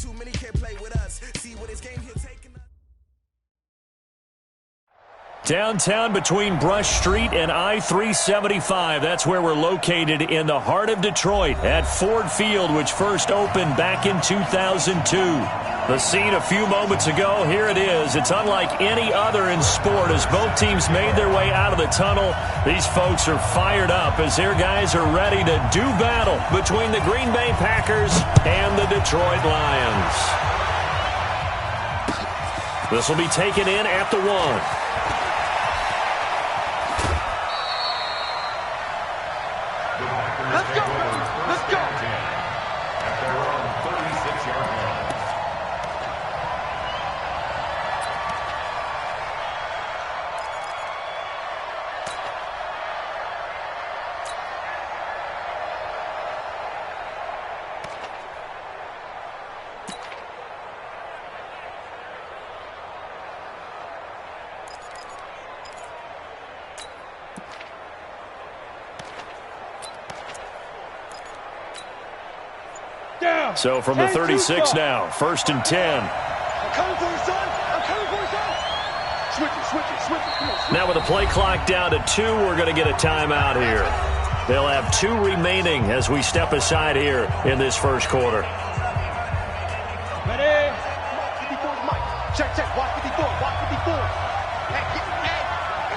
Too many can't play with us. See what this game here taking us. Downtown between Brush Street and I-375. That's where we're located in the heart of Detroit at Ford Field, which first opened back in 2002. The scene a few moments ago, here it is. It's unlike any other in sport as both teams made their way out of the tunnel. These folks are fired up as their guys are ready to do battle between the Green Bay Packers and the Detroit Lions. This will be taken in at the 1. Let's go! Let's go! At their own 36-yard line. So from the 36 now, 1st and 10. I'm coming for you, son. I'm coming for you, son. Switch it. Come on, now with the play clock down to 2, we're going to get a timeout here. They'll have 2 remaining as we step aside here in this first quarter. Ready? 54's Mike. Check. Watch 54. Hey,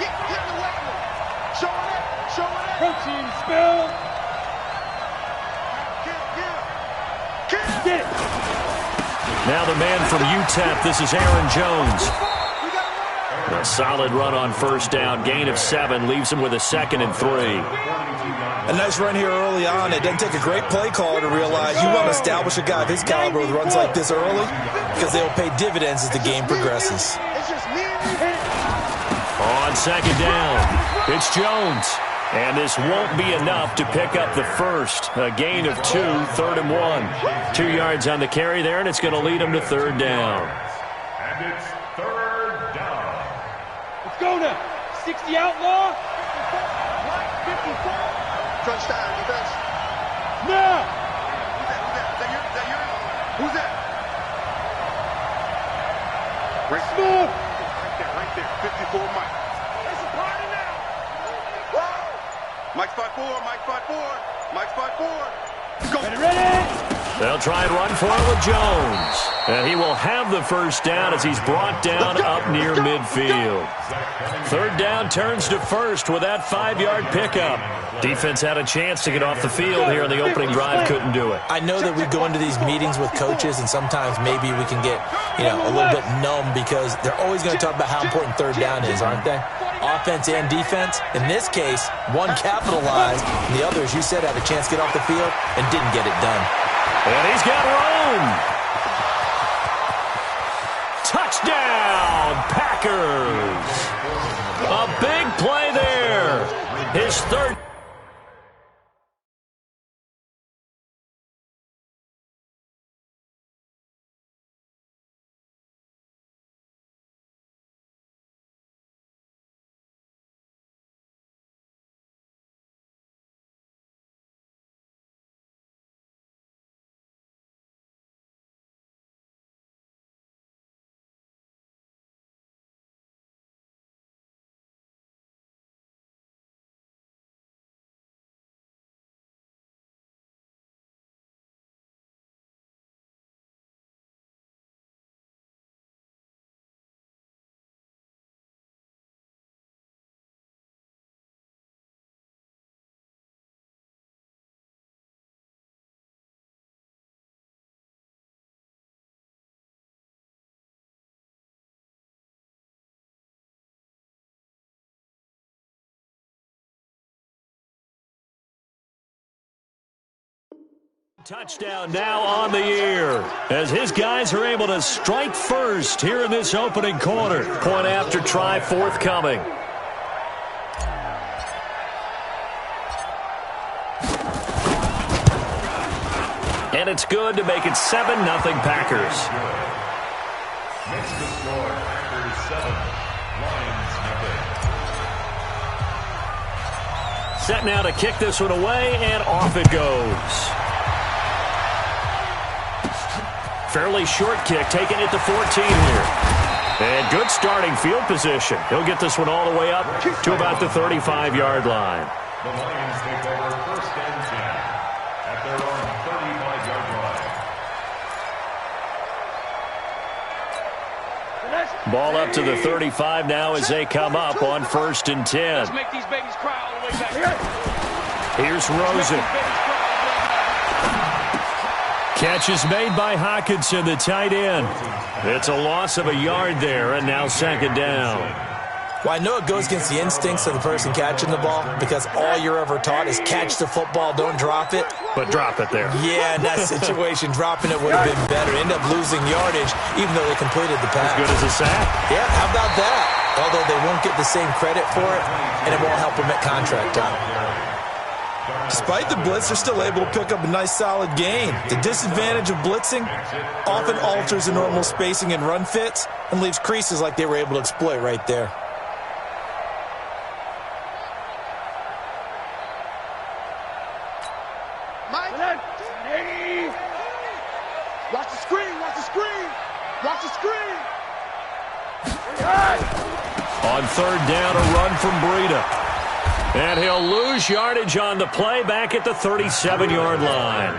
get in the way. Show it. Protein spill. Now the man from UTEP, this is Aaron Jones. A solid run on first down. Gain of 7 leaves him with a 2nd and 3. A nice run here early on. It doesn't take a great play caller to realize you want to establish a guy of his caliber with runs like this early because they'll pay dividends as the game progresses. On 2nd down, it's Jones. And this won't be enough to pick up the first. A gain of 2, 3rd and 1. 2 yards on the carry there, and it's going to lead him to 3rd down. And it's 3rd down. Let's go now. 60 outlaw. 54. Touchdown defense. Now. Who's that? Smooth. Right there. 54 Mike. It's a party now. Mike spot 4. Go. Ready. They'll try and run for it with Jones. And he will have the first down as he's brought down up near midfield. 3rd down turns to 1st with that 5-yard pickup. Defense had a chance to get off the field here in the opening drive, couldn't do it. I know that we go into these meetings with coaches and sometimes maybe we can get, a little bit numb because they're always going to talk about how important 3rd down is, aren't they? Offense and defense. In this case, one capitalized, and the other, as you said, had a chance to get off the field and didn't get it done. And he's got room. Touchdown, Packers. A big play there. His 3rd. Touchdown now on the year as his guys are able to strike first here in this opening quarter. Point after try forthcoming. And it's good to make it 7-0 Packers. Next to score, Packers 7, Lions 0. Set now to kick this one away, and off it goes. Fairly short kick, taking it to 14 here. And good starting field position. He'll get this one all the way up to about the 35-yard line. The Lions take over first and 10 at their own 35-yard line. Ball up to the 35 now as they come up on first and 10. Let's make these babies cry all the way back here. Here's Rosen. Catch is made by Hawkinson, the tight end. It's a loss of a yard there, and now second down. Well, I know it goes against the instincts of the person catching the ball because all you're ever taught is catch the football, don't drop it. But drop it there. Yeah, in that situation, dropping it would have been better. End up losing yardage, even though they completed the pass. As good as a sack. Yeah, how about that? Although they won't get the same credit for it, and it won't help them at contract time. Despite the blitz, they're still able to pick up a nice solid gain. The disadvantage of blitzing often alters the normal spacing and run fits and leaves creases like they were able to exploit right there. Watch the screen, watch the screen, watch the screen. On third down, a run from Breida. And he'll lose yardage on the play back at the 37-yard line.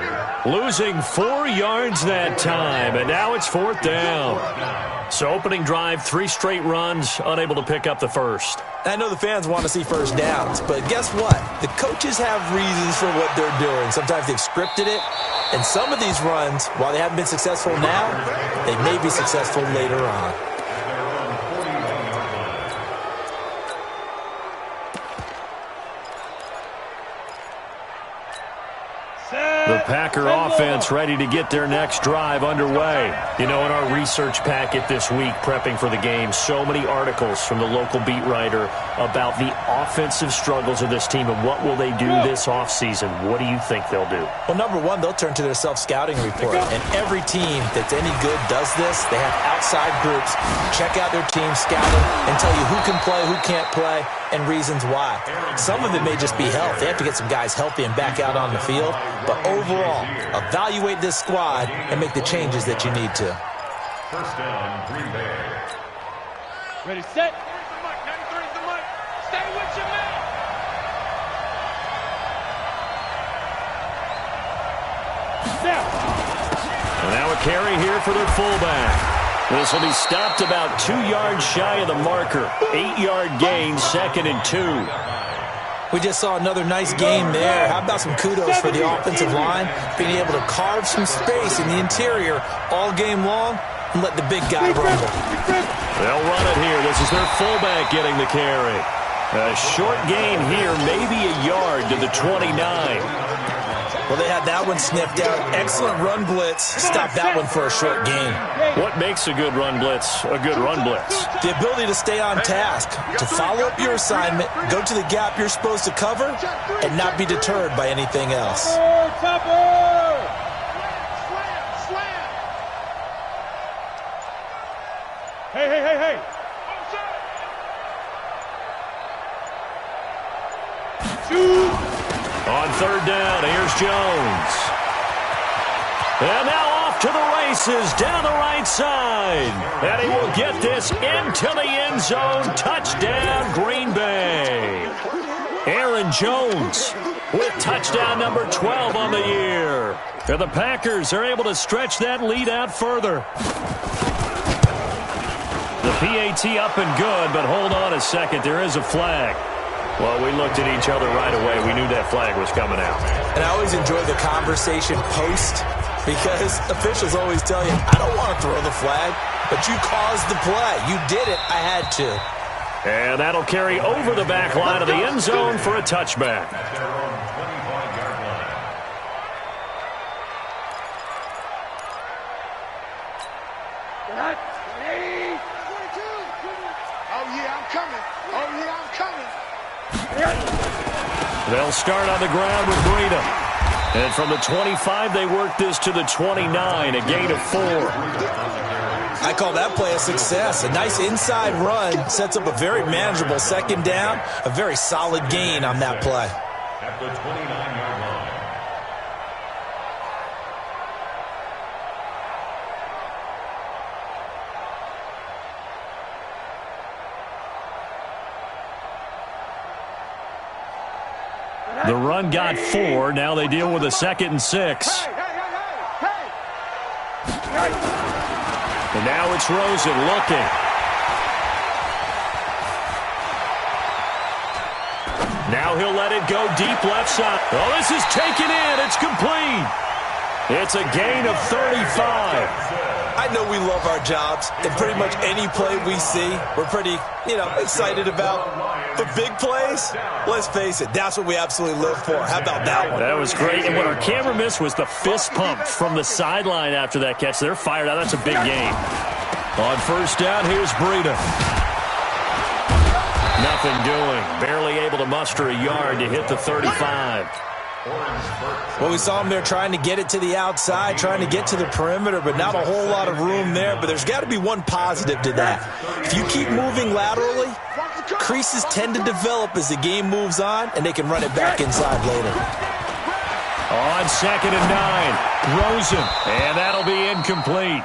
Losing 4 yards that time, and now it's fourth down. So opening drive, 3 straight runs, unable to pick up the first. I know the fans want to see first downs, but guess what? The coaches have reasons for what they're doing. Sometimes they've scripted it, and some of these runs, while they haven't been successful now, they may be successful later on. The Packer offense ready to get their next drive underway. You know, in our research packet this week, prepping for the game, so many articles from the local beat writer about the offensive struggles of this team and what will they do this offseason. What do you think they'll do? Well, number one, they'll turn to their self-scouting report. And every team that's any good does this. They have outside groups. Check out their team, scout them, and tell you who can play, who can't play, and reasons why. Some of it may just be health. They have to get some guys healthy and back out on the field. But overall, evaluate this squad and make the changes that you need to. First down, Green Bay. Ready, set. 93's the mic. Stay with your man. And now a carry here for their fullback. This will be stopped about 2 yards shy of the marker. 8-yard gain, 2nd and 2. We just saw another nice game there. How about some kudos for the offensive line, being able to carve some space in the interior all game long and let the big guy rumble. They'll run it here. This is their fullback getting the carry. A short gain here, maybe a yard to the 29. Well, they had that one sniffed out. Excellent run blitz. Stop that one for a short gain. What makes a good run blitz a good run blitz? The ability to stay on task, to follow up your assignment, go to the gap you're supposed to cover, and not be deterred by anything else. Hey. On third down, here's Jones. And now off to the races down the right side. And he will get this into the end zone. Touchdown, Green Bay. Aaron Jones with touchdown number 12 on the year. And the Packers are able to stretch that lead out further. The PAT up and good, but hold on a second. There is a flag. Well, we looked at each other right away. We knew that flag was coming out. And I always enjoy the conversation post because officials always tell you, I don't want to throw the flag, but you caused the play. You did it. I had to. And that'll carry over the back line of the end zone for a touchback. At their own 25-yard line. Oh, yeah, I'm coming. They'll start on the ground with Breida. And from the 25, they work this to the 29, a gain of 4. I call that play a success. A nice inside run sets up a very manageable second down, a very solid gain on that play. At the 29-yard The run got 4. Now they deal with a 2nd and 6. And now it's Rosen looking. Now he'll let it go deep left side. Oh, this is taken in. It's complete. It's a gain of 35. I know we love our jobs, and pretty much any play we see, we're pretty, excited about. The big plays, let's face it, that's what we absolutely live for. How about that one? That was great. And what our camera missed was the fist pump from the sideline after that catch. They're fired out. That's a big game. On first down, here's Breida. Nothing doing. Barely able to muster a yard to hit the 35. Well, we saw him there trying to get it to the outside, trying to get to the perimeter, but not a whole lot of room there. But there's got to be one positive to that. If you keep moving laterally, creases tend to develop as the game moves on, and they can run it back inside later. On 2nd and 9, Rosen, and that'll be incomplete.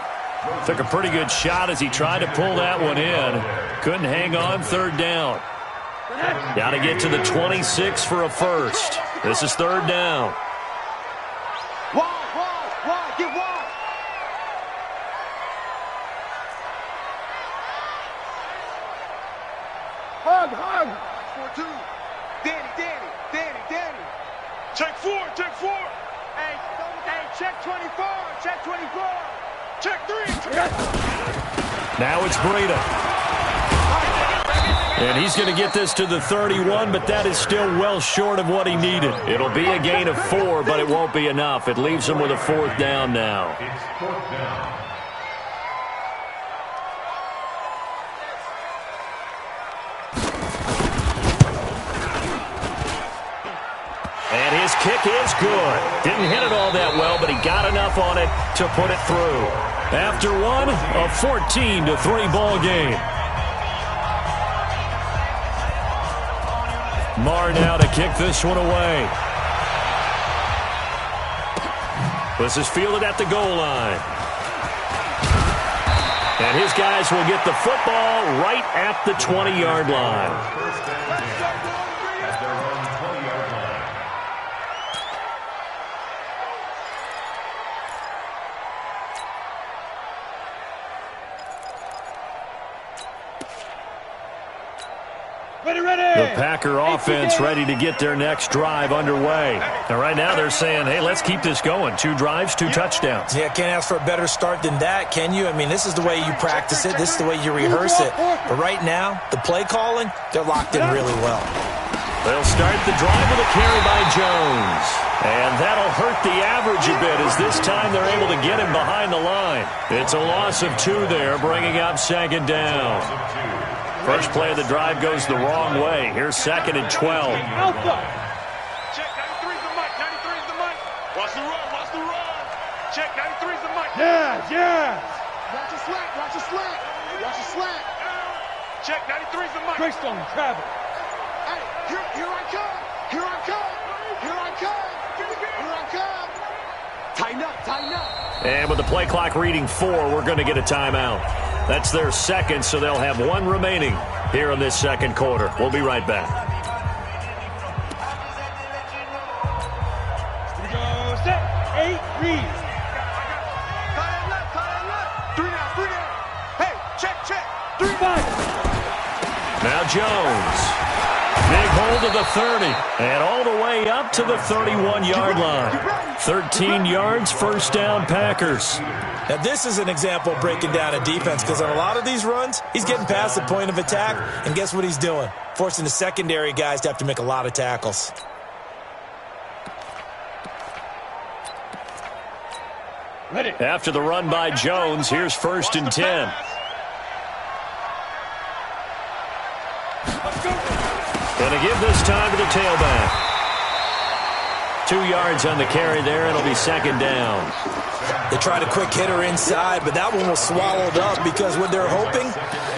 Took a pretty good shot as he tried to pull that one in. Couldn't hang on 3rd down. Got to get to the 26 for a first. This is 3rd down. Wide, get wide. Hug. 4-2. Danny. Check 4. Hey, check 24. Check 3. Now it's Breida. And he's going to get this to the 31, but that is still well short of what he needed. It'll be a gain of 4, but it won't be enough. It leaves him with a 4th down now. It's 4th down. And his kick is good. Didn't hit it all that well, but he got enough on it to put it through. After one, a 14-3 ball game. Marr now to kick this one away. This is fielded at the goal line. And his guys will get the football right at the 20-yard line. First down at their own 20-yard line. The Packer offense ready to get their next drive underway. And right now they're saying, hey, let's keep this going. 2 drives, 2 touchdowns. Yeah, can't ask for a better start than that, can you? I mean, this is the way you practice it. This is the way you rehearse it. But right now, the play calling, they're locked in really well. They'll start the drive with a carry by Jones. And that'll hurt the average a bit as this time they're able to get him behind the line. It's a loss of 2 there, bringing up 2nd down. First play of the drive goes the wrong way. Here's 2nd and 12. Alpha. Check 93's the mic. 93's the mic. Watch the run. Check 93's the mic. Yeah. Watch the slack. Check 93's the mic. Greystone, travel. Hey, here I come. Tighten up. And with the play clock reading 4, we're going to get a timeout. That's their 2nd, so they'll have 1 remaining here in this 2nd quarter. We'll be right back. Set. 8, read. Cut left. 3 down. Hey, check. 3, 5. Now Jones. Big hold of the 30. And all the way up to the 31-yard line. 13 yards, first down, Packers. Now, this is an example of breaking down a defense because on a lot of these runs, he's getting past the point of attack, and guess what he's doing? Forcing the secondary guys to have to make a lot of tackles. Ready. After the run by Jones, here's 1st and 10. Going to give this time to the tailback. 2 yards on the carry there. It'll be 2nd down. They tried a quick hitter inside, but that one was swallowed up because what they're hoping,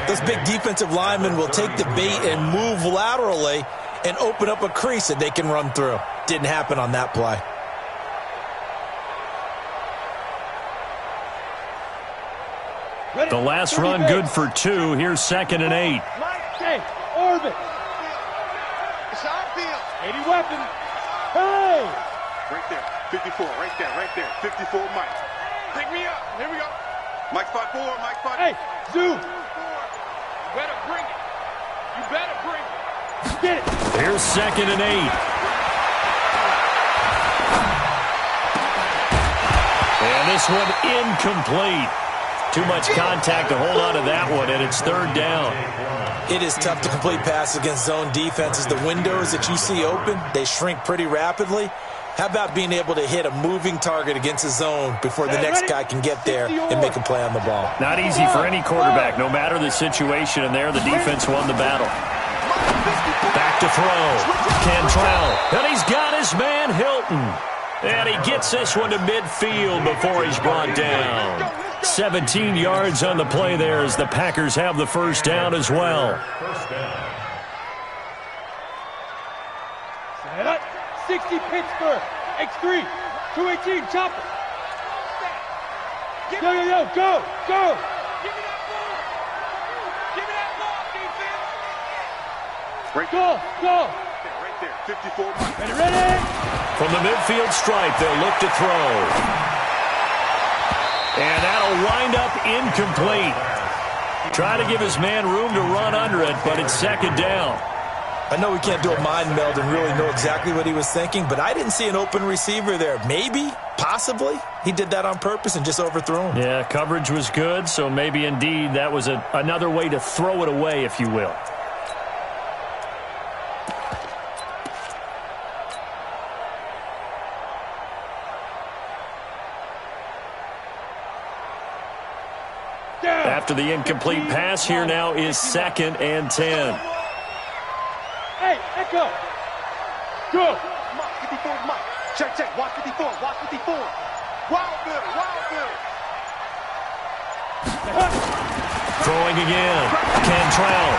those big defensive linemen will take the bait and move laterally and open up a crease that they can run through. Didn't happen on that play. The last run good for 2. Here's 2nd and 8. Hey, orbit. It's outfield. 80 weapon. Right there. 54. Right there. 54, Mike. Pick me up. Here we go. Mike spot 4. Mike spot. Hey, Zoom. You better bring it. You better bring it. Get it. Here's 2nd and 8. And this one incomplete. Too much contact to hold on to that one, and it's 3rd down. It is tough to complete passes against zone defenses. The windows that you see open, they shrink pretty rapidly. How about being able to hit a moving target against a zone before the next guy can get there and make a play on the ball? Not easy for any quarterback, no matter the situation, and there the defense won the battle. Back to throw. Cantrell, and he's got his man Hilton. And he gets this one to midfield before he's brought down. 17 yards on the play there as the Packers have the 1st down as well. 60 Pittsburgh. X3. 218. Chopper. Go. Go. Give me that ball. Give me that ball, defense. Right Go. Right there. 54, Mike. Ready. From the midfield stripe, they'll look to throw. And that'll wind up incomplete. Try to give his man room to run under it, but it's 2nd down. I know we can't do a mind meld and really know exactly what he was thinking, but I didn't see an open receiver there. Maybe, possibly, he did that on purpose and just overthrew him. Yeah, coverage was good, so maybe indeed that was another way to throw it away, if you will. After the incomplete pass, here now is 2nd and 10. Hey, Echo. Go. Mike, 54, Mike. Check. Watch 54. Wild Bill. Throwing again. Cantrell.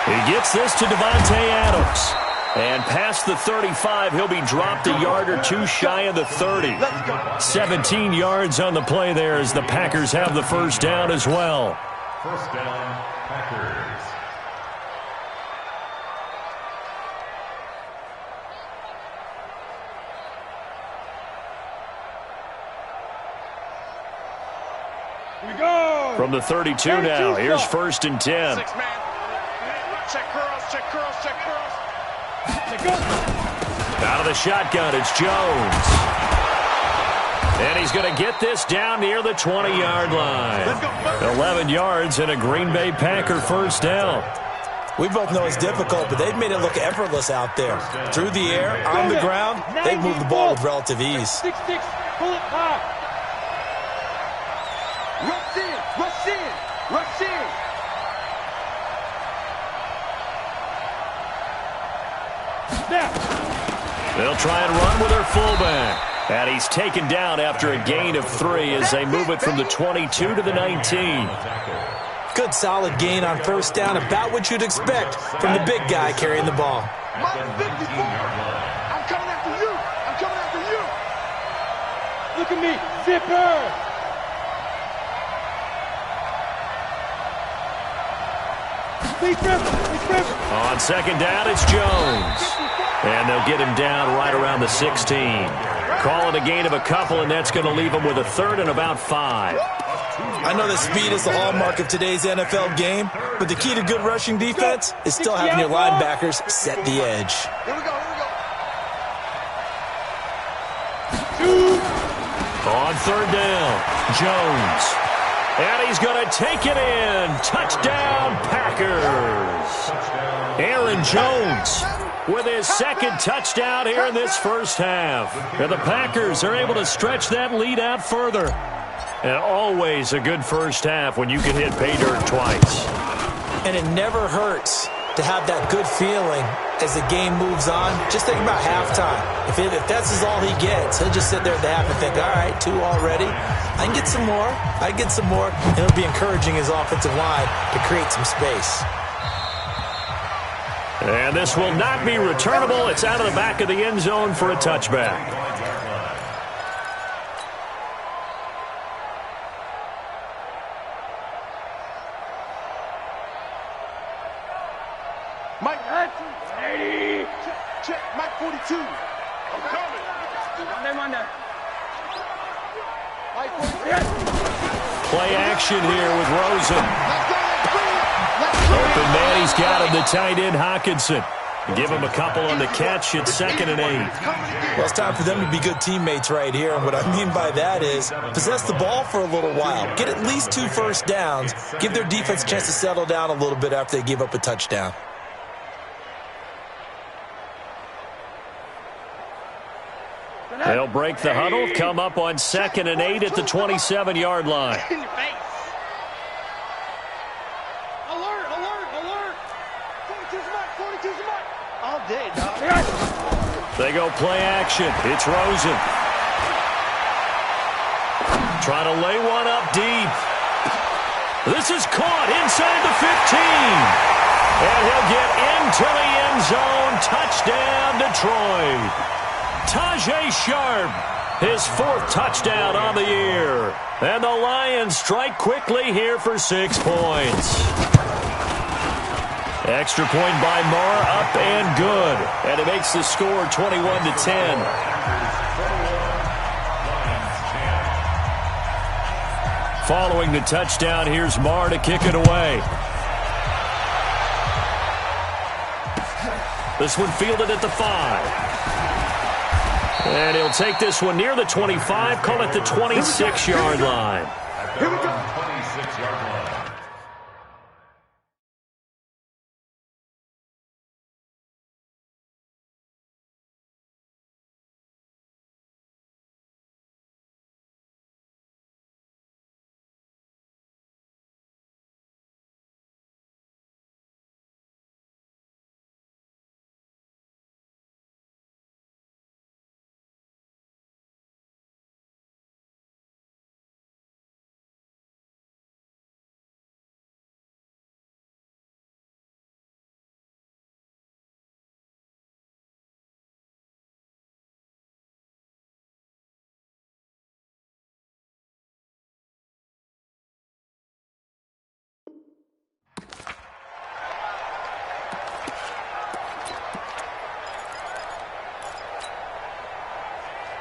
He gets this to Devontae Adams. And past the 35, he'll be dropped a yard or two shy of the 30. 17 yards on the play there as the Packers have the 1st down as well. 1st down, Packers. Here we go. From the 32 now, here's 1st and 10. 6 man. Check curls. Out of the shotgun, it's Jones. And he's going to get this down near the 20-yard line. 11 yards and a Green Bay Packer 1st down. We both know it's difficult, but they've made it look effortless out there. Through the air, on the ground, they've moved the ball with relative ease. 6-6, pull it high. Rush in. They'll try and run with their fullback. And he's taken down after a gain of 3 as they move it from the 22 to the 19. Good solid gain on 1st down, about what you'd expect from the big guy carrying the ball. Mike 54. I'm coming after you. Look at me. Zipper. On 2nd down, it's Jones. And they'll get him down right around the 16. Call it a gain of a couple, and that's going to leave him with a 3rd and about 5. I know that speed is the hallmark of today's NFL game, but the key to good rushing defense is still having your linebackers set the edge. Here we go. On 3rd down, Jones. And he's going to take it in. Touchdown, Packers. Aaron Jones with his 2nd touchdown here in this 1st half. And the Packers are able to stretch that lead out further. And always a good 1st half when you can hit pay dirt twice. And it never hurts to have that good feeling as the game moves on. Just think about halftime. If that's all he gets, he'll just sit there at the half and think, all right, 2 already. I can get some more. And it'll be encouraging his offensive line to create some space. And this will not be returnable. It's out of the back of the end zone for a touchback. Mike 80. Check. Mike 42. I'm coming. Play action here with Rosen. Open man, he's got him, the tight end Hawkinson. Give him a couple on the catch. It's 2nd and 8. Well, it's time for them to be good teammates right here. And what I mean by that is possess the ball for a little while. Get at least 2 first downs. Give their defense a chance to settle down a little bit after they give up a touchdown. They'll break the huddle, come up on 2nd and 8 at the 27-yard line. Alert, alert, alert. 42's mark, 42's mark. All day, dog. They go play action. It's Rosen. Trying to lay one up deep. This is caught inside the 15. And he'll get into the end zone. Touchdown, Detroit. Tajay Sharp, his 4th touchdown on the year. And the Lions strike quickly here for 6 points. Extra point by Marr, up and good. And it makes the score 21-10. Following the touchdown, here's Marr to kick it away. This one fielded at the 5. And he'll take this one near the 25, call it the 26-yard line. Here we go. 26-yard line.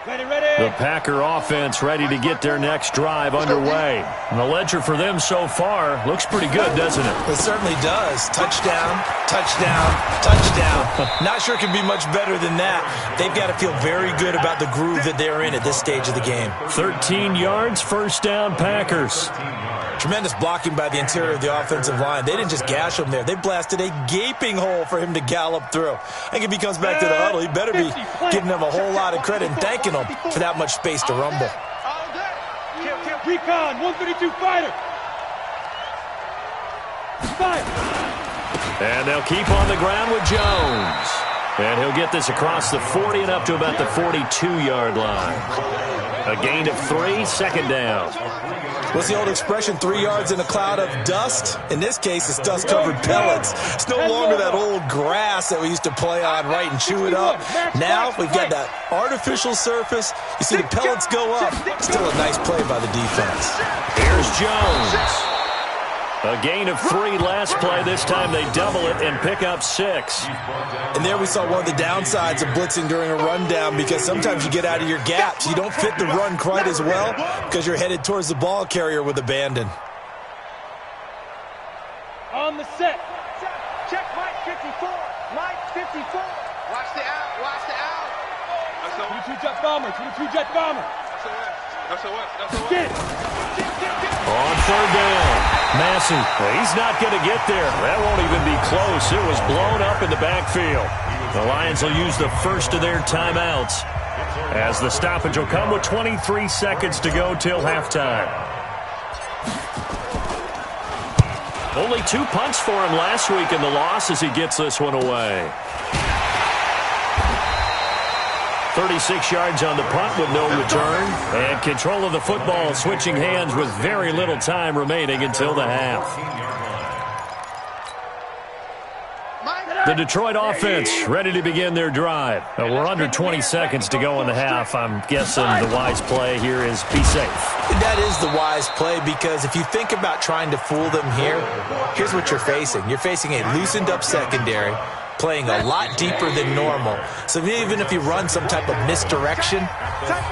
Ready, ready. The Packer offense ready to get their next drive underway. And the ledger for them so far looks pretty good, doesn't it? It certainly does. Touchdown, touchdown, touchdown. Not sure it can be much better than that. They've got to feel very good about the groove that they're in at this stage of the game. 13 yards, first down, Packers. Tremendous blocking by the interior of the offensive line. They didn't just gash him there. They blasted a gaping hole for him to gallop through. I think if he comes back to the huddle, he better be giving them a whole lot of credit and thanking them for that much space to rumble. Recon, 132 fighter. Fight. And they'll keep on the ground with Jones. And he'll get this across the 40 and up to about the 42-yard line. A gain of 3, second down. What's the old expression, 3 yards in a cloud of dust? In this case, it's dust-covered pellets. It's no longer that old grass that we used to play on, right, and chew it up. Now we've got that artificial surface. You see the pellets go up. Still a nice play by the defense. Here's Jones. A gain of 3 last play. This time they double it and pick up 6. And there we saw one of the downsides of blitzing during a rundown, because sometimes you get out of your gaps. You don't fit the run quite as well because you're headed towards the ball carrier with abandon. On the set. Check Mike 54. Mike 54. Watch the out. Watch the out. 22 jet bomber. 22 jet bomber. That's a what? Get it. On third down. Massey, he's not going to get there. That won't even be close. It was blown up in the backfield. The Lions will use the first of their timeouts as the stoppage will come with 23 seconds to go till halftime. Only 2 punts for him last week in the loss as he gets this one away. 36 yards on the punt with no return. And control of the football switching hands with very little time remaining until the half. The Detroit offense ready to begin their drive. We're under 20 seconds to go in the half. I'm guessing the wise play here is be safe. That is the wise play, because if you think about trying to fool them here, here's what you're facing. You're facing a loosened up secondary, playing a lot deeper than normal. So even if you run some type of misdirection,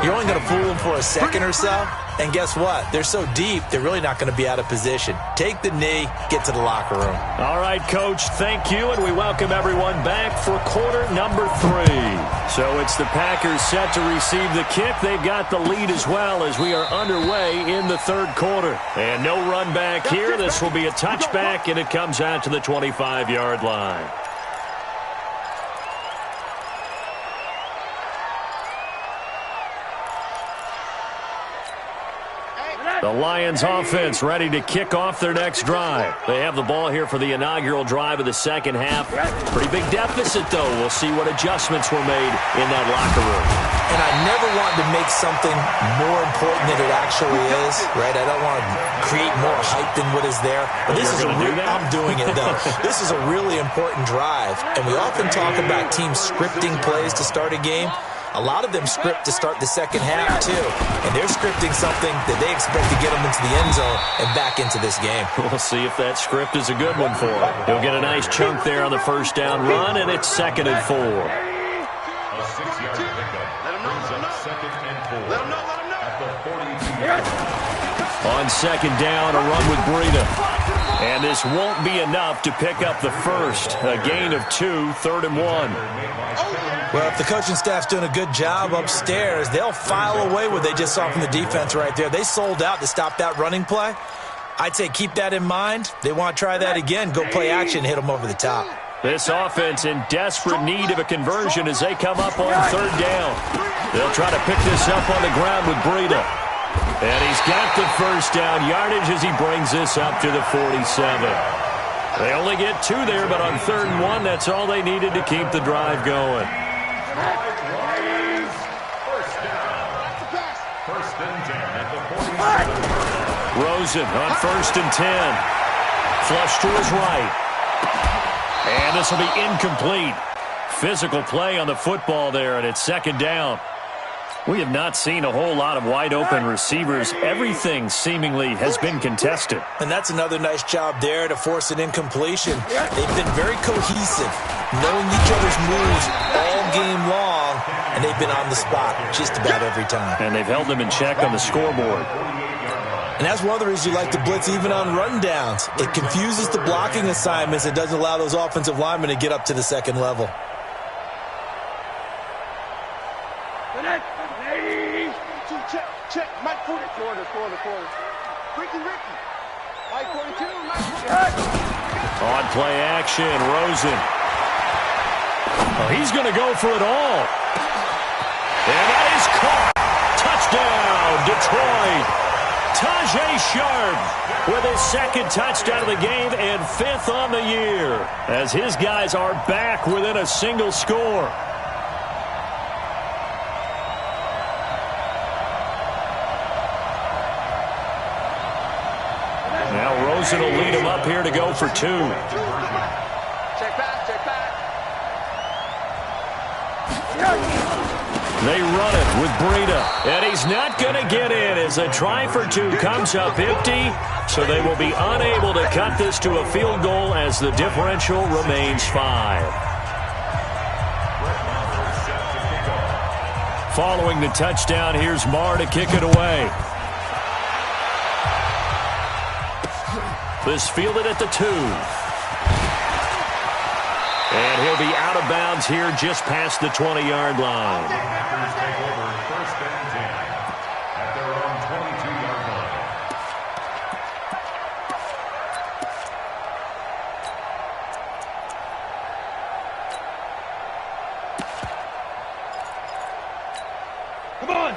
you're only going to fool them for a second or so. And guess what? They're so deep, they're really not going to be out of position. Take the knee, get to the locker room. All right, Coach, thank you, and we welcome everyone back for quarter number 3. So it's the Packers set to receive the kick. They've got the lead as well as we are underway in the third quarter. And no run back here. This will be a touchback, and it comes out to the 25-yard line. The Lions offense ready to kick off their next drive. They have the ball here for the inaugural drive of the second half. Pretty big deficit, though. We'll see what adjustments were made in that locker room. And I never want to make something more important than it actually is, right? I don't want to create more hype than what is there. But this is I'm doing it, though. This is a really important drive. And we often talk about teams scripting plays to start a game. A lot of them script to start the second half, too. And they're scripting something that they expect to get them into the end zone and back into this game. We'll see if that script is a good one for him. He'll get a nice chunk there on the first down run, and it's 2nd and 4. A 6-yard pickup brings up 2nd and 4 at the 42-yard line. On 2nd down, a run with Breida. And this won't be enough to pick up the first. A gain of 2, 3rd and 1. Well, if the coaching staff's doing a good job upstairs, they'll file away what they just saw from the defense right there. They sold out to stop that running play. I'd say keep that in mind. They want to try that again. Go play action, hit them over the top. This offense in desperate need of a conversion as they come up on 3rd down. They'll try to pick this up on the ground with Breida. And he's got the first down yardage as he brings this up to the 47. They only get 2 there, but on 3rd and 1, that's all they needed to keep the drive going. First and 10 at the 47. Rosen on 1st and 10. Flush to his right. And this will be incomplete. Physical play on the football there, and it's 2nd down. We have not seen a whole lot of wide-open receivers. Everything seemingly has been contested. And that's another nice job there to force an incompletion. They've been very cohesive, knowing each other's moves all game long, and they've been on the spot just about every time. And they've held them in check on the scoreboard. And that's one of the reasons you like to blitz even on rundowns. It confuses the blocking assignments. It doesn't allow those offensive linemen to get up to the second level. Check. Mike 40. Quarter. Ricky. Mike 42. On play action, Rosen. Oh, he's going to go for it all. And that is caught. Touchdown, Detroit. Tajay Sharp with his 2nd touchdown of the game and 5th on the year as his guys are back within a single score. Now Rosen will lead him up here to go for 2. Check back. They run it with Breida, and he's not going to get in as a try for 2 comes up empty, so they will be unable to cut this to a field goal as the differential remains 5. Following the touchdown, here's Marr to kick it away. This fielded at the 2. And he'll be out of bounds here just past the 20-yard line. Packers take over 1st and 10 at their own 22-yard line.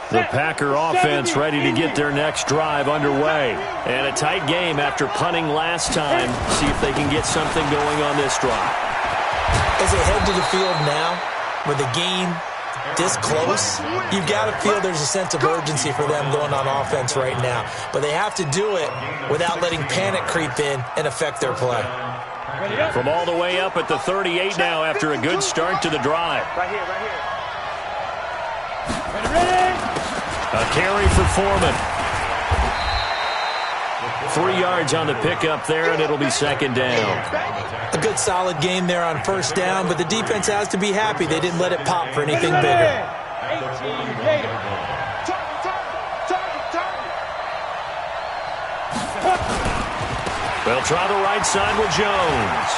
The Packer offense ready to get their next drive underway. And a tight game after punting last time. See if they can get something going on this drive. As they head to the field now, with the game this close, you've got to feel there's a sense of urgency for them going on offense right now. But they have to do it without letting panic creep in and affect their play. From all the way up at the 38 now after a good start to the drive. Right here. A carry for Foreman. 3 yards on the pickup there, and it'll be second down. A good solid gain there on first down, but the defense has to be happy they didn't let it pop for anything bigger. 18 Gator. They'll try the right side with Jones.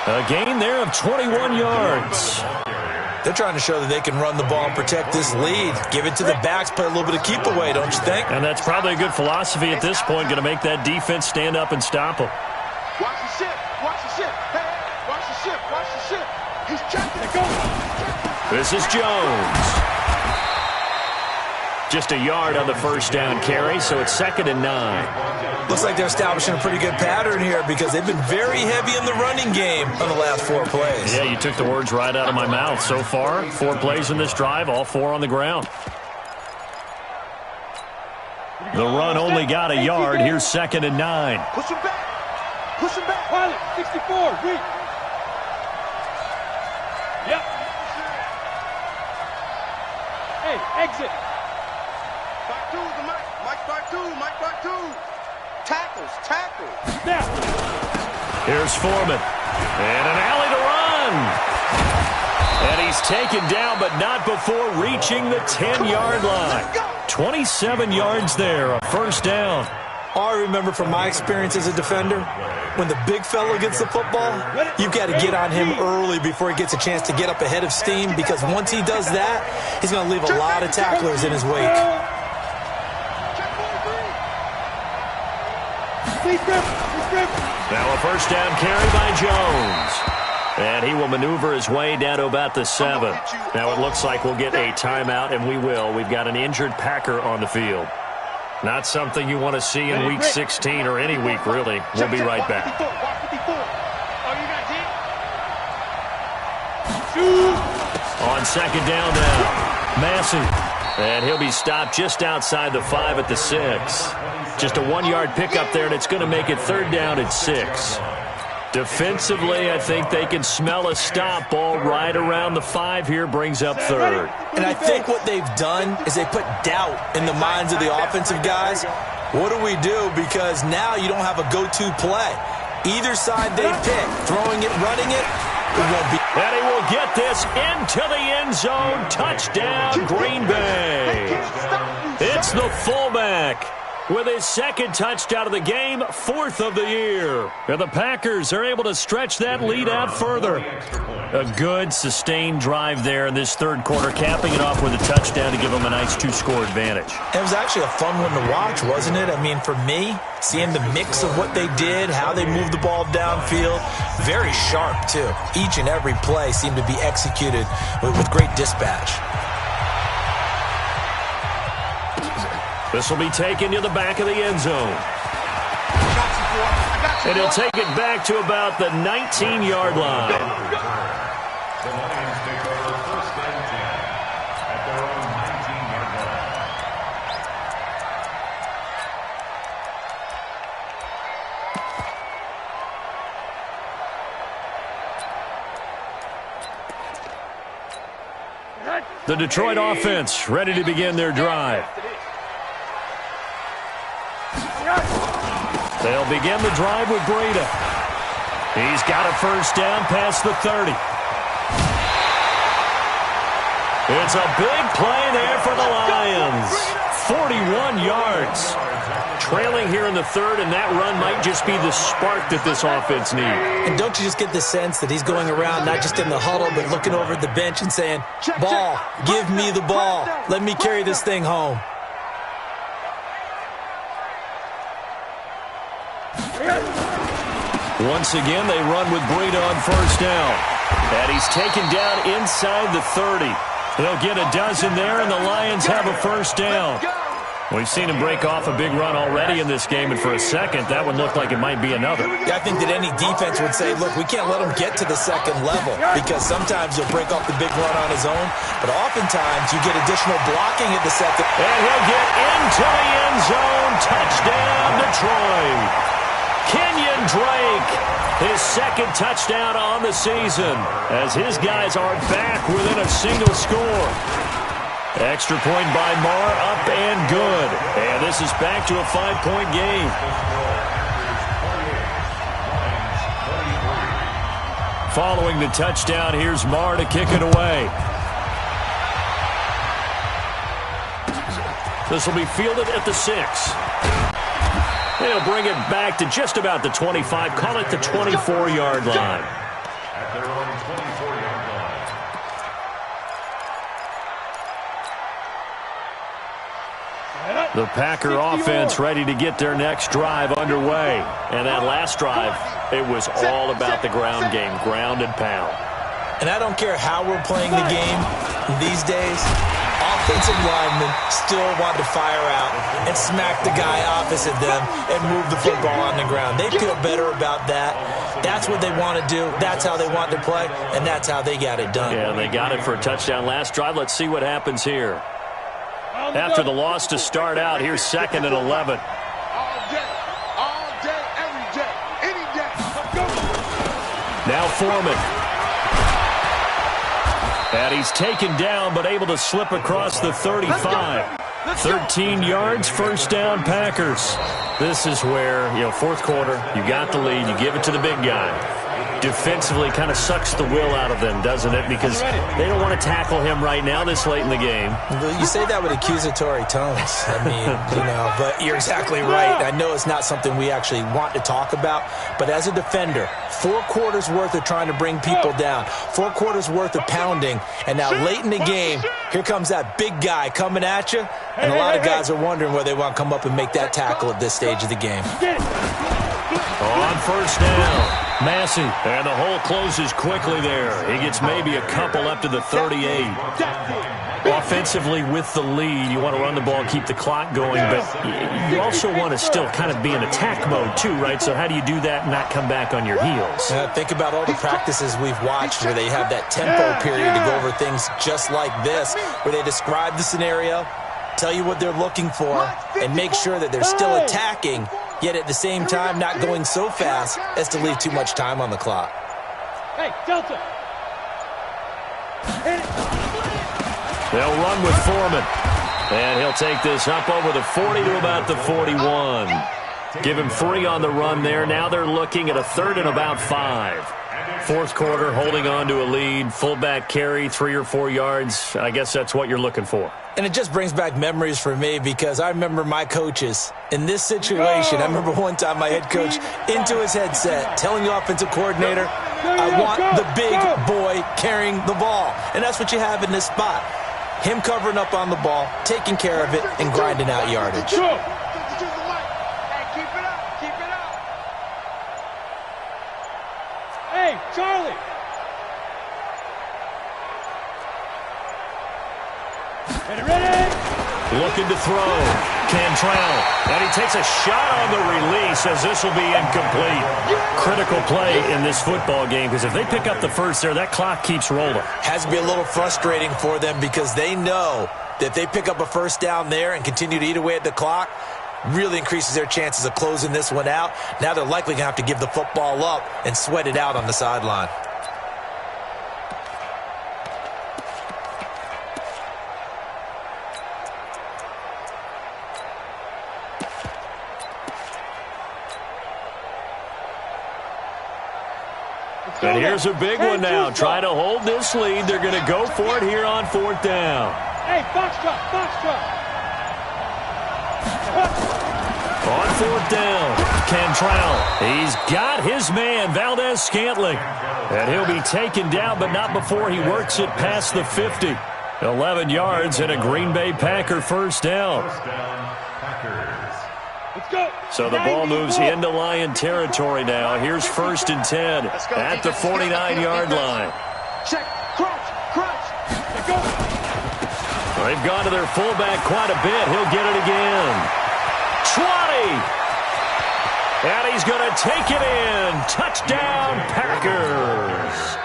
A gain there of 21 yards. They're trying to show that they can run the ball and protect this lead. Give it to the backs, play a little bit of keep away, don't you think? And that's probably a good philosophy at this point, going to make that defense stand up and stop them. Watch the ship. Watch the ship. Hey, watch the ship. Watch the ship. He's checking it. Go. This is Jones. Just a yard on the first down carry, so it's 2nd and 9. Looks like they're establishing a pretty good pattern here because they've been very heavy in the running game on the last 4 plays. Yeah, you took the words right out of my mouth. So far, 4 plays in this drive, all 4 on the ground. The run only got a yard. Here's 2nd and 9. Push him back. Push him back. Pilot, 64, weak. Yep. Hey, exit. Back two, the Mike. Mike back two. Mike back two. Tackles. Snap. Here's Foreman. And an alley to run. And he's taken down, but not before reaching the 10-yard line. 27 yards there, a first down. All I remember from my experience as a defender, when the big fella gets the football, you've got to get on him early before he gets a chance to get up ahead of steam, because once he does that, he's going to leave a lot of tacklers in his wake. Now a first down carry by Jones. And he will maneuver his way down to about the 7. Now it looks like we'll get a timeout, and we will. We've got an injured Packer on the field. Not something you want to see in Week 16 or any week, really. We'll be right back. On second down now, Massey. And he'll be stopped just outside the 5 at the 6. Just a 1-yard pickup there, and it's going to make it 3rd down at 6. Defensively, I think they can smell a stop ball right around the 5 here, brings up 3rd. And I think what they've done is they put doubt in the minds of the offensive guys. What do we do? Because now you don't have a go-to play. Either side they pick, throwing it, running it, it won't be. And he will get this into the end zone. Touchdown, Green Bay. It's the fullback with his 2nd touchdown of the game, 4th of the year. And the Packers are able to stretch that lead out further. A good, sustained drive there in this 3rd quarter, capping it off with a touchdown to give them a nice 2-score advantage. It was actually a fun one to watch, wasn't it? I mean, for me, seeing the mix of what they did, how they moved the ball downfield, very sharp, too. Each and every play seemed to be executed with great dispatch. This will be taken to the back of the end zone. And he'll take it back to about the 19-yard line. The Lions take over 1st and 10 at their own 19-yard line. The Detroit offense ready to begin their drive. They'll begin the drive with Breida. He's got a first down past the 30. It's a big play there for the Lions. 41 yards. Trailing here in the 3rd, and that run might just be the spark that this offense needs. And don't you just get the sense that he's going around not just in the huddle, but looking over at the bench and saying, ball, give me the ball. Let me carry this thing home. Once again, they run with Breida on first down. And he's taken down inside the 30. They'll get a dozen there, and the Lions have a first down. We've seen him break off a big run already in this game, and for a second, that one looked like it might be another. Yeah, I think that any defense would say, look, we can't let him get to the 2nd level, because sometimes he'll break off the big run on his own, but oftentimes you get additional blocking at the 2nd. And he'll get into the end zone. Touchdown, Detroit. Kenyon Drake, his 2nd touchdown on the season, as his guys are back within a single score. Extra point by Marr, up and good. And this is back to a 5-point game. Following the touchdown, here's Marr to kick it away. This will be fielded at the 6. They'll bring it back to just about the 25, call it the 24-yard line. At their own 24-yard line. The Packer offense ready to get their next drive underway. And that last drive, it was all about the ground game, ground and pound. And I don't care how we're playing the game these days, offensive linemen still want to fire out and smack the guy opposite them and move the football on the ground. They feel better about that. That's what they want to do. That's how they want to play, and that's how they got it done. Yeah, they got it for a touchdown last drive. Let's see what happens here. After the loss to start out, here's 2nd and 11. All day, every day, any day. Go. Now Foreman. And he's taken down, but able to slip across the 35. 13 yards, first down, Packers. This is where, fourth quarter, you got the lead, you give it to the big guy. Defensively kind of sucks the will out of them, doesn't it? Because they don't want to tackle him right now this late in the game. You say that with accusatory tones. I mean, but you're exactly right. I know it's not something we actually want to talk about, but as a defender, 4 quarters worth of trying to bring people down, 4 quarters worth of pounding, and now late in the game, here comes that big guy coming at you, and a lot of guys are wondering whether they want to come up and make that tackle at this stage of the game. On first down, Massey, and the hole closes quickly there. He gets maybe a couple up to the 38. Offensively with the lead, you want to run the ball, keep the clock going, but you also want to still kind of be in attack mode too, right? So how do you do that and not come back on your heels? Think about all the practices we've watched where they have that tempo period to go over things just like this, where they describe the scenario, tell you what they're looking for, and make sure that they're still attacking, yet at the same time not going so fast as to leave too much time on the clock. Hey, Delta. Hit it. They'll run with Foreman. And he'll take this up over the 40 to about the 41. Give him 3 on the run there. Now they're looking at a 3rd and about 5. Fourth quarter, holding on to a lead. Fullback carry, 3 or 4 yards. I guess that's what you're looking for. And it just brings back memories for me because I remember my coaches in this situation. I remember one time my head coach into his headset telling the offensive coordinator, I want the big boy carrying the ball. And that's what you have in this spot. Him covering up on the ball, taking care of it, and grinding out yardage. Hey, keep it up, keep it up. Hey, Charlie. Ready? Looking to throw. Cantrell. And he takes a shot on the release as this will be incomplete. Critical play in this football game because if they pick up the first there, that clock keeps rolling. Has to be a little frustrating for them because they know that if they pick up a first down there and continue to eat away at the clock, really increases their chances of closing this one out. Now they're likely going to have to give the football up and sweat it out on the sideline. And here's a big one now. Try to hold this lead. They're going to go for it here on 4th down. Hey, Foxtrot, Foxtrot. On 4th down, Cantrell. He's got his man, Valdez-Scantling. And he'll be taken down, but not before he works it past the 50. 11 yards and a Green Bay Packer first down. Let's go. So the ball moves into Lion territory now. Here's 1st and 10 at the 49-yard line. Check, crunch, crunch. Let's go. They've gone to their fullback quite a bit. He'll get it again. 20. And he's going to take it in. Touchdown, Packers.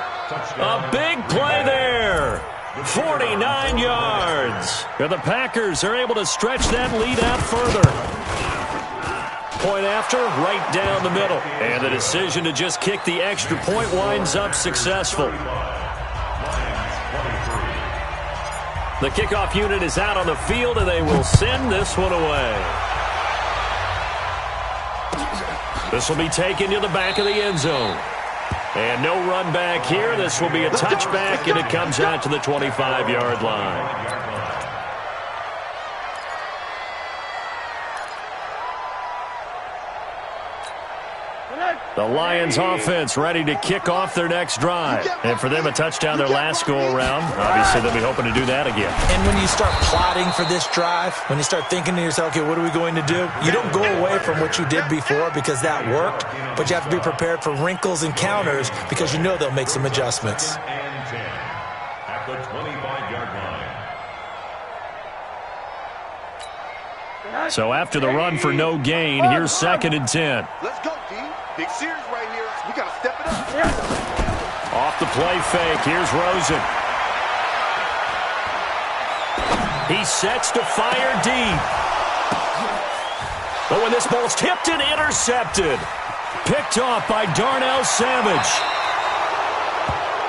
A big play there. 49 yards. And the Packers are able to stretch that lead out further. Point after, right down the middle. And the decision to just kick the extra point winds up successful. The kickoff unit is out on the field, and they will send this one away. This will be taken to the back of the end zone. And no run back here. This will be a touchback, and it comes out to the 25-yard line. The Lions offense ready to kick off their next drive. And for them, a touchdown their last go-around. Obviously, they'll be hoping to do that again. And when you start plotting for this drive, when you start thinking to yourself, okay, what are we going to do? You don't go away from what you did before because that worked, but you have to be prepared for wrinkles and counters because you know they'll make some adjustments. And 10 at the 25-yard line. So after the run for no gain, here's 2nd and 10. Let's go, D. Big series right here. We got to step it up. Off the play fake, here's Rosen. He sets to fire deep. But when this ball's tipped and intercepted, picked off by Darnell Savage.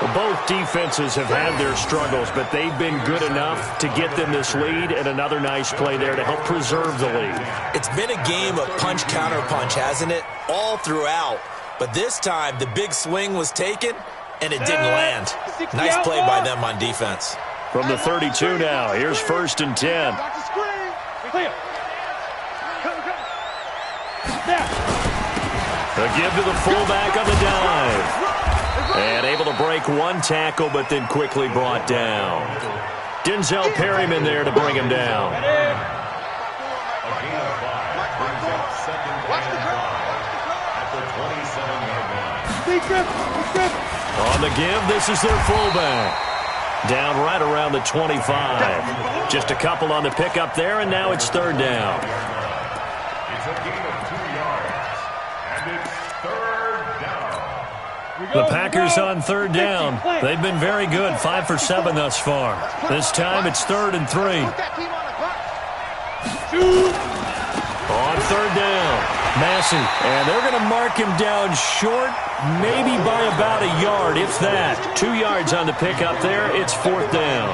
Well, both defenses have had their struggles, but they've been good enough to get them this lead, and another nice play there to help preserve the lead. It's been a game of punch-counter-punch, hasn't it? All throughout. But this time, the big swing was taken, and it didn't land. Nice play by them on defense. From the 32 now, here's 1st and 10. The give to the fullback on the dive. And able to break one tackle, but then quickly brought down. Denzel Perryman there to bring him down. A gain of 5 brings up 2nd and 5 at the 27-yard line. On the give, this is their fullback. Down right around the 25. Just a couple on the pickup there, and now it's 3rd down. It's a gain of 2 yards, and it's 3rd down. The Packers on 3rd down. They've been very good, 5 for 7 thus far. This time it's 3rd and 3. On 3rd down, Massey. And they're going to mark him down short, maybe by about a yard, if that. 2 yards on the pickup there. It's 4th down.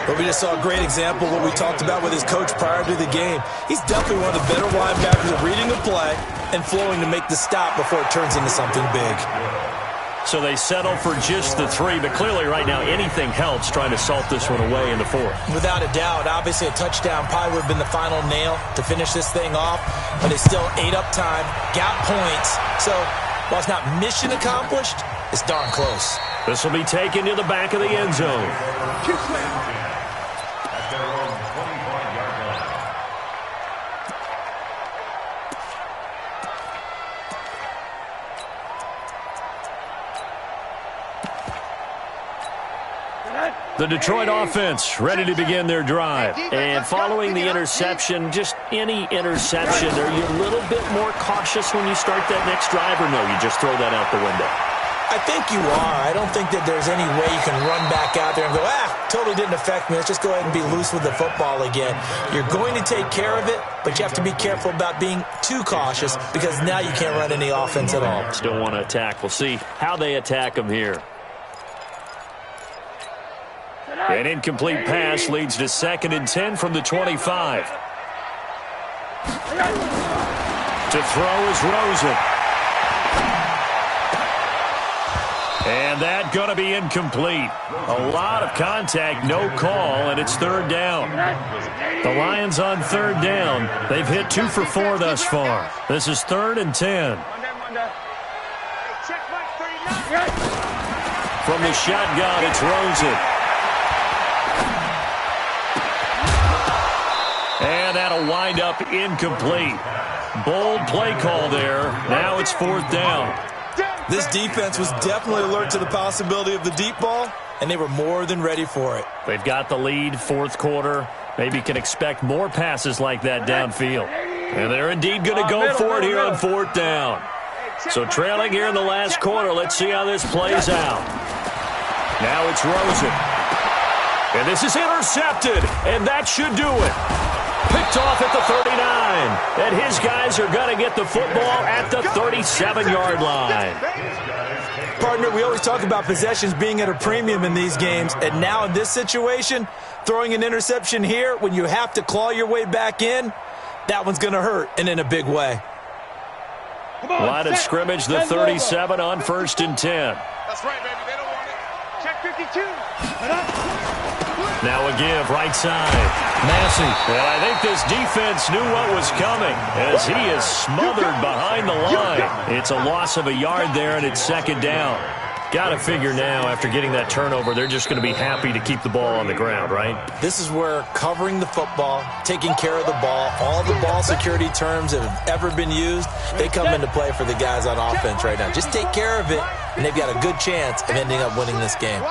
But we just saw a great example of what we talked about with his coach prior to the game. He's definitely one of the better linebackers at reading the play and flowing to make the stop before it turns into something big. So they settle for just the 3, but clearly right now anything helps trying to salt this one away in the 4th. Without a doubt, obviously a touchdown probably would have been the final nail to finish this thing off, but it's still ate up time, got points. So while it's not mission accomplished, it's darn close. This will be taken to the back of the end zone. At their own 25-yard line. The Detroit offense ready to begin their drive. And following the interception, just any interception, are you a little bit more cautious when you start that next drive, or no, you just throw that out the window? I think you are. I don't think that there's any way you can run back out there and go, totally didn't affect me. Let's just go ahead and be loose with the football again. You're going to take care of it, but you have to be careful about being too cautious because now you can't run any offense at all. Still want to attack. We'll see how they attack them here. An incomplete pass leads to 2nd and 10 from the 25. To throw is Rosen. And that going to be incomplete. A lot of contact, no call, and it's 3rd down. The Lions on 3rd down. They've hit 2 for 4 thus far. This is 3rd and 10. From the shotgun, it's Rosen. And that'll wind up incomplete. Bold play call there. Now it's 4th down. This defense was definitely alert to the possibility of the deep ball, and they were more than ready for it. They've got the lead, 4th quarter. Maybe can expect more passes like that downfield. And they're indeed going to go for it here on 4th down. So trailing here in the last quarter, let's see how this plays out. Now it's Rosen. And this is intercepted, and that should do it. Picked off at the 39. And his guys are going to get the football at the 37-yard line. Partner, we always talk about possessions being at a premium in these games, and now in this situation, Throwing an interception here when you have to claw your way back in, that one's going to hurt, and in a big way. Line of scrimmage, the 37 on 1st and 10. That's right, baby. They don't want it. Check 52. Now a give, right side. Massey. And I think this defense knew what was coming as he is smothered behind the line. It's a loss of a yard there, and it's 2nd down. Got to figure now, after getting that turnover, they're just going to be happy to keep the ball on the ground, right? This is where covering the football, taking care of the ball, all the ball security terms that have ever been used, they come into play for the guys on offense right now. Just take care of it, and they've got a good chance of ending up winning this game.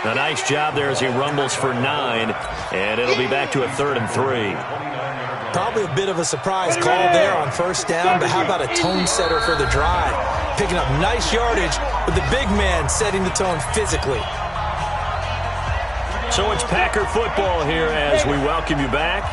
A nice job there as he rumbles for 9, and it'll be back to a 3rd and 3. Probably a bit of a surprise call there on 1st down, but how about a tone setter for the drive? Picking up nice yardage with the big man setting the tone physically. So it's Packer football here as we welcome you back.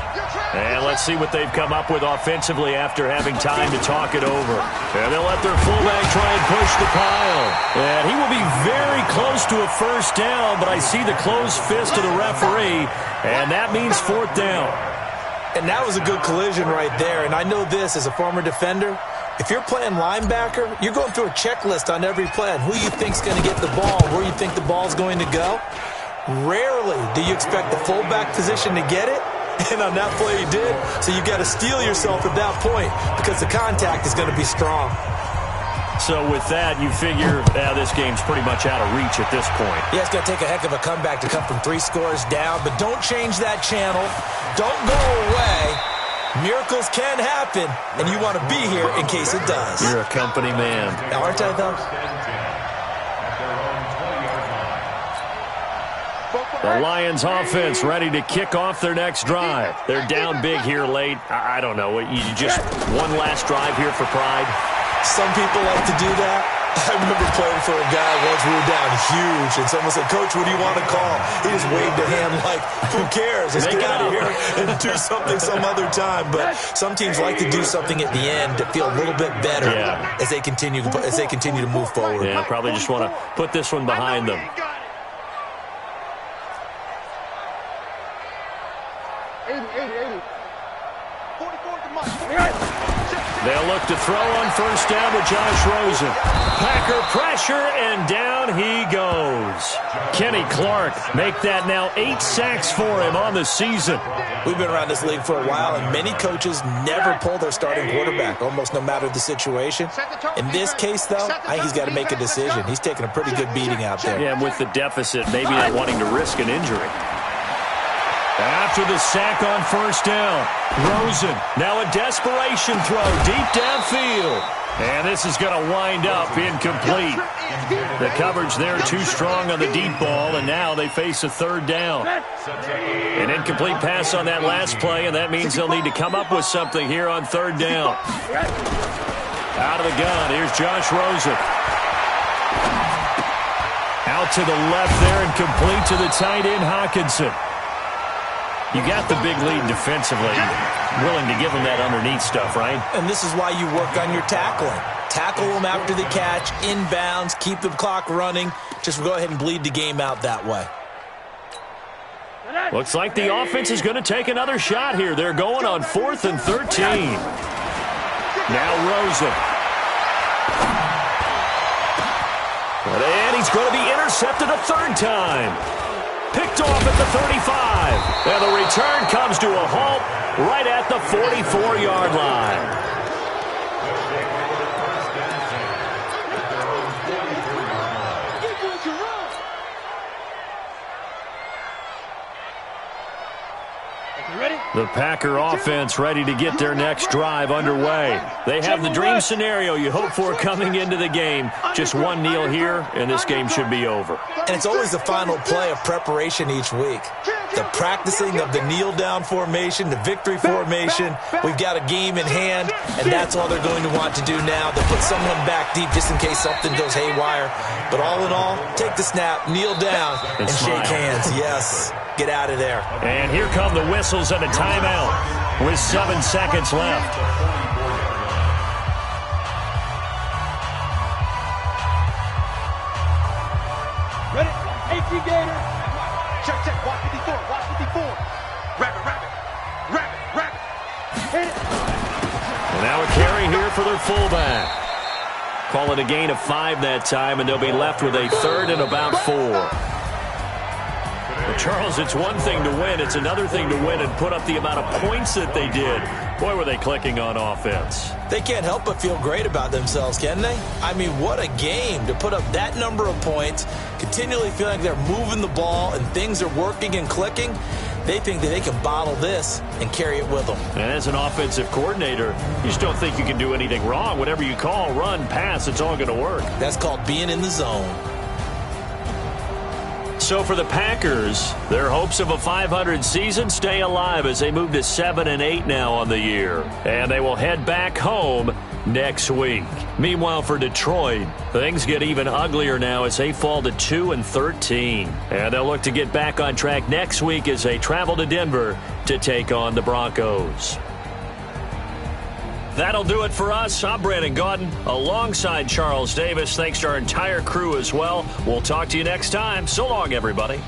And let's see what they've come up with offensively after having time to talk it over. And they'll let their fullback try and push the pile. And he will be very close to a 1st down, but I see the closed fist of the referee, and that means 4th down. And that was a good collision right there. And I know this as a former defender. If you're playing linebacker, you're going through a checklist on every play on who you think's going to get the ball, where you think the ball's going to go. Rarely do you expect the fullback position to get it. And on that play he did. So you got to steel yourself at that point because the contact is going to be strong. So with that, you figure this game's pretty much out of reach at this point. Yeah, it's going to take a heck of a comeback to come from 3 scores down, but don't change that channel. Don't go away. Miracles can happen, and you want to be here in case it does. You're a company man. Aren't I, though? The Lions offense ready to kick off their next drive. They're down big here late. I don't know. You just one last drive here for pride? Some people like to do that. I remember playing for a guy once. We were down huge, and someone said, "Coach, what do you want to call?" He just waved a hand like, "Who cares? Let's get out of here and do something some other time." But some teams like to do something at the end to feel a little bit better as they continue to move forward. Yeah, probably just want to put this one behind them. They'll look to throw on 1st down with Josh Rosen. Packer pressure, and down he goes. Kenny Clark make that now 8 sacks for him on the season. We've been around this league for a while, and many coaches never pull their starting quarterback, almost no matter the situation. In this case, though, I think he's got to make a decision. He's taking a pretty good beating out there. Yeah, and with the deficit, maybe not wanting to risk an injury. After the sack on 1st down, Rosen, now a desperation throw deep downfield. And this is going to wind up incomplete. The coverage there too strong on the deep ball, and now they face a 3rd down. An incomplete pass on that last play, and that means they'll need to come up with something here on 3rd down. Out of the gun, here's Josh Rosen. Out to the left there and complete to the tight end, Hawkinson. You got the big lead defensively. Willing to give them that underneath stuff, right? And this is why you work on your tackling. Tackle them after the catch, inbounds, keep the clock running. Just go ahead and bleed the game out that way. Looks like the offense is going to take another shot here. They're going on 4th and 13. Now Rosen. And he's going to be intercepted a 3rd time. Picked off at the 35. And the return comes to a halt right at the 44-yard line. The Packer offense ready to get their next drive underway. They have the dream scenario you hope for coming into the game. Just one kneel here, and this game should be over. And it's always the final play of preparation each week. The practicing of the kneel-down formation, the victory formation. We've got a game in hand, and that's all they're going to want to do now. They'll put someone back deep just in case something goes haywire. But all in all, take the snap, kneel down, and shake hands. Yes. Get out of there. And here come the whistles and a timeout with 7 seconds left. Got you, Gator. Check, check. Watch 54. Watch 54. Rabbit, rabbit. Rabbit, rabbit. Hit it. And now a carry here for their fullback. Call it a gain of 5 that time, and they'll be left with a 3rd and about 4. Well, Charles, it's one thing to win. It's another thing to win and put up the amount of points that they did. Boy, were they clicking on offense. They can't help but feel great about themselves, can they? I mean, what a game to put up that number of points, continually feel like they're moving the ball and things are working and clicking. They think that they can bottle this and carry it with them. And as an offensive coordinator, you just don't think you can do anything wrong. Whatever you call, run, pass, it's all going to work. That's called being in the zone. So for the Packers, their hopes of a 500 season stay alive as they move to 7-8 now on the year. And they will head back home next week. Meanwhile, for Detroit, things get even uglier now as they fall to 2-13. And they'll look to get back on track next week as they travel to Denver to take on the Broncos. That'll do it for us. I'm Brandon Gaudin alongside Charles Davis. Thanks to our entire crew as well. We'll talk to you next time. So long, everybody.